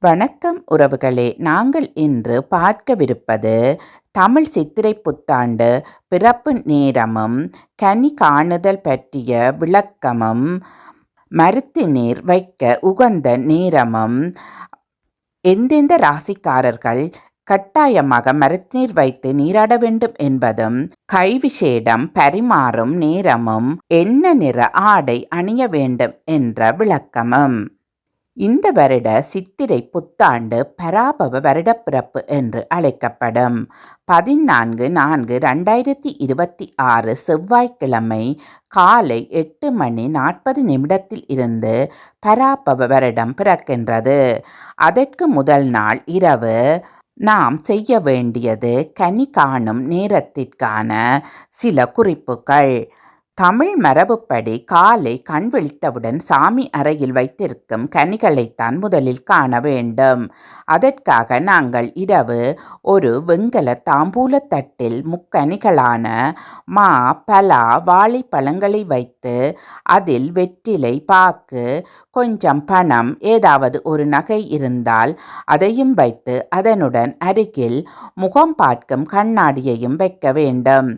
வணக்கம் உறவுகளே, நாங்கள் இன்று பார்க்கவிருப்பது தமிழ் சித்திரை புத்தாண்டு பிறப்பு நேரமும் கனி காணுதல் பற்றிய விளக்கமும் மருத்து நீர் வைக்க உகந்த நேரமும் எந்தெந்த ராசிக்காரர்கள் கட்டாயமாக மருத்துநீர் வைத்து நீராட வேண்டும் என்பதும் கைவிசேடம் பரிமாறும் நேரமும் என்ன நிற ஆடை அணிய வேண்டும் என்ற விளக்கமும். இந்த வருட சித்திரை புத்தாண்டு பராபவ வருடப்பிறப்பு என்று அழைக்கப்படும். 14/4/2026 செவ்வாய்க்கிழமை காலை 8:40 இருந்து பராபவ வருடம் பிறக்கின்றது. அதற்கு முதல் நாள் இரவு நாம் செய்ய வேண்டியது கனி காணும் நேரத்திற்கான சில குறிப்புகள். தமிழ் மரபுப்படி காலை கண் விழித்தவுடன் சாமி அறையில் வைத்திருக்கும் கனிகளைத்தான் முதலில் காண வேண்டும். அதற்காக நாங்கள் இரவு ஒரு வெண்கல தாம்பூல தட்டில் முக்கனிகளான மா, பலா, வாழைப்பழங்களை வைத்து அதில் வெற்றிலை, பாக்கு, கொஞ்சம் பணம், ஏதாவது ஒரு நகை இருந்தால் அதையும் வைத்து அதனுடன் அருகில் முகம் பார்க்கும் கண்ணாடியையும் வைக்க வேண்டும்.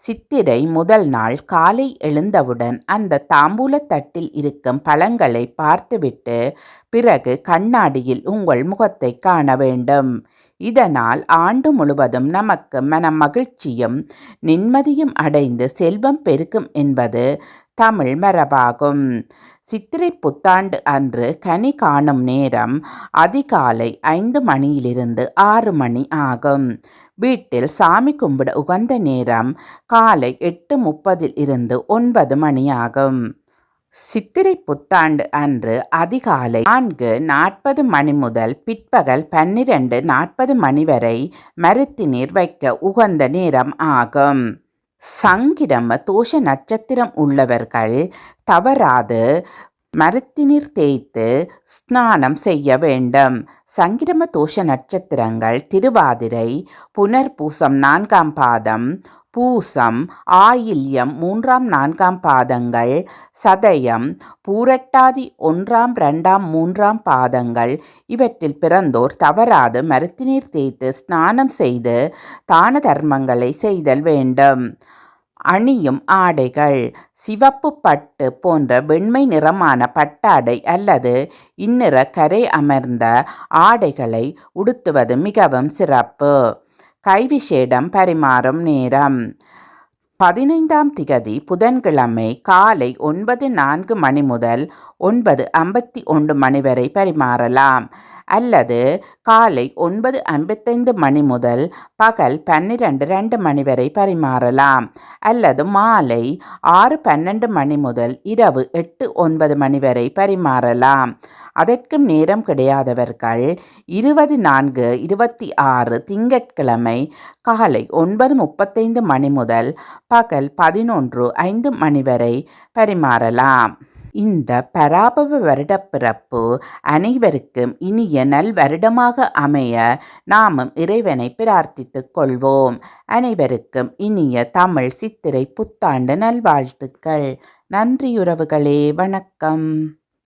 சித்திரை முதல் நாள் காலை எழுந்தவுடன் அந்த தாம்பூல தட்டில் இருக்கும் பழங்களை பார்த்துவிட்டு பிறகு கண்ணாடியில் உங்கள் முகத்தை காண வேண்டும். இதனால் ஆண்டு முழுவதும் நமக்கு மன மகிழ்ச்சியும் நிம்மதியும் அடைந்து செல்வம் பெருக்கும் என்பது தமிழ் மரபாகும். சித்திரை புத்தாண்டு அன்று கனி காணும் நேரம் அதிகாலை 5 மணியிலிருந்து 6 மணி ஆகும். வீட்டில் சாமி கும்பிட உகந்த நேரம் காலை 8:30 இருந்து 9 மணி ஆகும். சித்திரை புத்தாண்டு அன்று அதிகாலை 4:40 மணி முதல் பிற்பகல் 12:40 மணி வரை மருத்து நீர் வைக்க உகந்த நேரம் ஆகும். சங்கிரம தோஷ நட்சத்திரம் உள்ளவர்கள் தவறாது மருத்து நீர் தேய்த்து ஸ்நானம் செய்ய வேண்டும். சங்கிரம தோஷ நட்சத்திரங்கள் திருவாதிரை, புனர்பூசம் 4ஆம் பாதம், பூசம், ஆயில்யம் 3ஆம் 4ஆம் பாதங்கள், சதயம், பூரட்டாதி 1ஆம் 2ஆம் 3ஆம் பாதங்கள். இவற்றில் பிறந்தோர் தவறாது மருத்துநீர் தேய்த்து ஸ்நானம் செய்து தான தர்மங்களை செய்தல் வேண்டும். அணியும் ஆடைகள் சிவப்பு பட்டு போன்ற வெண்மை நிறமான பட்டாடை அல்லது இந்நிற கரை அமர்ந்த ஆடைகளை உடுத்துவது மிகவும் சிறப்பு. கைவிசேடம் பரிமாறும் நேரம் 15ஆம் திகதி புதன்கிழமை காலை 9:04 மணி முதல் 9:51 மணி வரை பரிமாறலாம். அல்லது காலை 9:55 மணி முதல் பகல் 12:02 மணி வரை பரிமாறலாம். அல்லது மாலை 6:12 மணி முதல் இரவு 8:09 மணி வரை பரிமாறலாம். அதற்கும் நேரம் கிடையாதவர்கள் 24/26 திங்கட்கிழமை காலை 9:35 மணி முதல் பகல் 11:05 மணி வரை பரிமாறலாம். இந்த பராபவ வருடப்பிறப்பு அனைவருக்கும் இனிய நல் வருடமாக அமைய நாமும் இறைவனை பிரார்த்தித்துக் கொள்வோம். அனைவருக்கும் இனிய தமிழ் சித்திரை புத்தாண்டு நல்வாழ்த்துக்கள். நன்றி உறவுகளே, வணக்கம்.